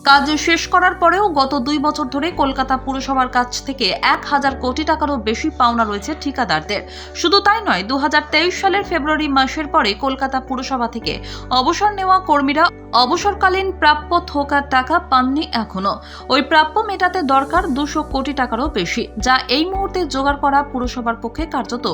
কাজ শেষ করার পরেও গত 2 বছর ধরে কলকাতা পুরসভার কাছ থেকে 1000 কোটি টাকারও বেশি পাওনা রয়েছে ঠিকাদারদের। শুধু তাই নয়, 2023 সালের ফেব্রুয়ারি মাসের পরে কলকাতা পুরসভা থেকে অবসর নেওয়া কর্মীরা অবসরকালীন প্রাপ্য থোকার টাকা পাননি এখনো। ওই প্রাপ্য মেটাতে দরকার 200 কোটি টাকারও বেশি, যা এই মুহূর্তে জোগাড় করা পুরসভার পক্ষে কার্যত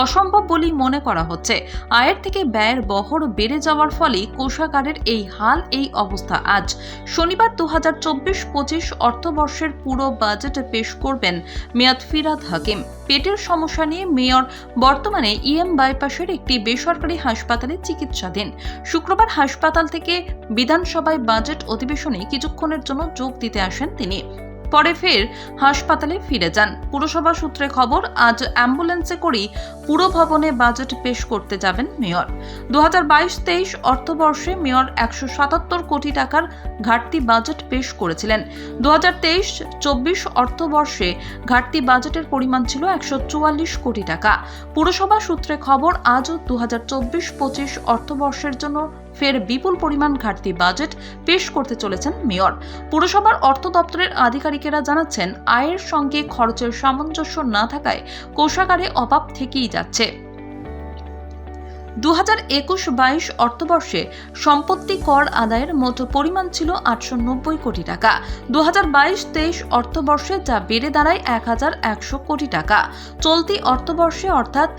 অসম্ভব বলেই মনে করা হচ্ছে। আয়ের থেকে ব্যয়ের বহর বেড়ে যাওয়ার ফলে কোষাগারের এই হাল, এই অবস্থা। আজ শনিবার 2024-25 অর্থবর্ষের পুরো বাজেট পেশ করবেন মেয়র ফিরহাদ হাকিম। পেটের সমস্যা নিয়ে মেয়র বর্তমানে ইএম বাইপাসের একটি বেসরকারি হাসপাতালে চিকিৎসাধীন। শুক্রবার হাসপাতাল থেকে বিধানসভায় বাজেট অধিবেশনে কিছুক্ষণের জন্য যোগ দিতে আসেন তিনি। পরে ফের হাসপাতালে ফিরে যান। পুরসভা সূত্রে খবর, আজ অ্যাম্বুলেন্সে করেই পুরভবনে বাজেট পেশ করতে যাবেন মেয়র। 2022-23 অর্থবর্ষে মেয়র 177 কোটি টাকার ঘাটতি বাজেট পেশ করেছিলেন। 2023-24 অর্থবর্ষে ঘাটতি বাজেটের পরিমাণ ছিল 144 কোটি টাকা। পুরসভা সূত্রে খবর, আজও 2024-25 অর্থবর্ষের জন্য ফের বিপুল পরিমাণ ঘাটতি বাজেট পেশ করতে চলেছেন মেয়র। পুরসভার অর্থ দপ্তরের আধিকারিকেরা জানাচ্ছেন, আয়ের সঙ্গে খরচের সামঞ্জস্য না থাকায় কোষাগারে অভাব থেকেই যাচ্ছে। 2021-22 অর্থবর্ষে সম্পত্তি কর আদায়ের মোট পরিমাণ ছিল 890 কোটি টাকা। 2022-23 অর্থবর্ষে যা বেড়ে দাঁড়ায় 1100 কোটি টাকা। চলতি অর্থবর্ষে অর্থাৎ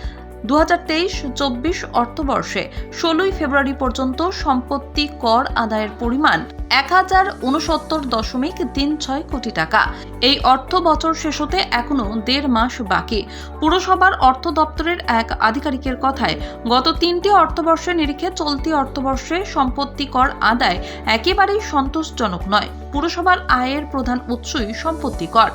2023-24 অর্থবর্ষে 16 ফেব্রুয়ারি পর্যন্ত সম্পত্তি কর আদায়ের পরিমাণ 1069.36 কোটি টাকা। এই অর্থ বছর শেষ হতে এখনো 1.5 মাস বাকি। পুরসভার অর্থ দপ্তরের এক আধিকারিকের কথায়, গত 3টি অর্থবর্ষের নিরিখে চলতি অর্থবর্ষে সম্পত্তি কর আদায় একেবারেই সন্তোষজনক নয়। পুরসভার আয়ের প্রধান উৎসই সম্পত্তি কর।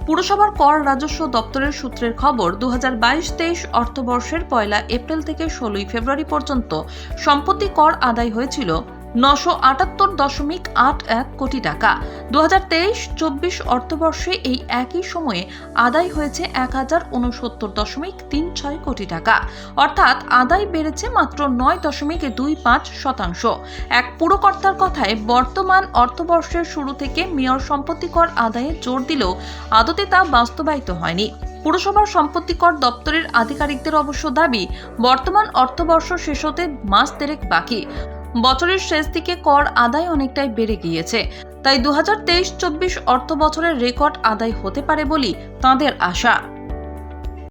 পুরসভার কর রাজস্ব দপ্তরের সূত্রের খবর, 2022-23 অর্থবর্ষের 1 এপ্রিল থেকে 16 ফেব্রুয়ারি পর্যন্ত সম্পত্তি কর আদায় হয়েছিল 978.81 কোটি টাকা। 2023-24 অর্থবর্ষে এই একই সময়ে আদায় হয়েছে 1069.36 কোটি টাকা। অর্থাৎ আদায় বেড়েছে মাত্র 9.25%। এক পুরকর্তার কথায়, বর্তমান অর্থবর্ষের শুরু থেকে মেয়র সম্পত্তি কর আদায়ে জোর দিলেও আদতে তা বাস্তবায়িত হয়নি। পুরসভার সম্পত্তি কর দপ্তরের আধিকারিকদের অবশ্য দাবি, বর্তমান অর্থবর্ষ শেষ হতে মাস 3 বাকি। বছরের শেষ দিকে কর আদায় অনেকটাই বেড়ে গিয়েছে, তাই 2023-24 অর্থ বছরের রেকর্ড আদায় হতে পারে বলেই তাঁদের আশা।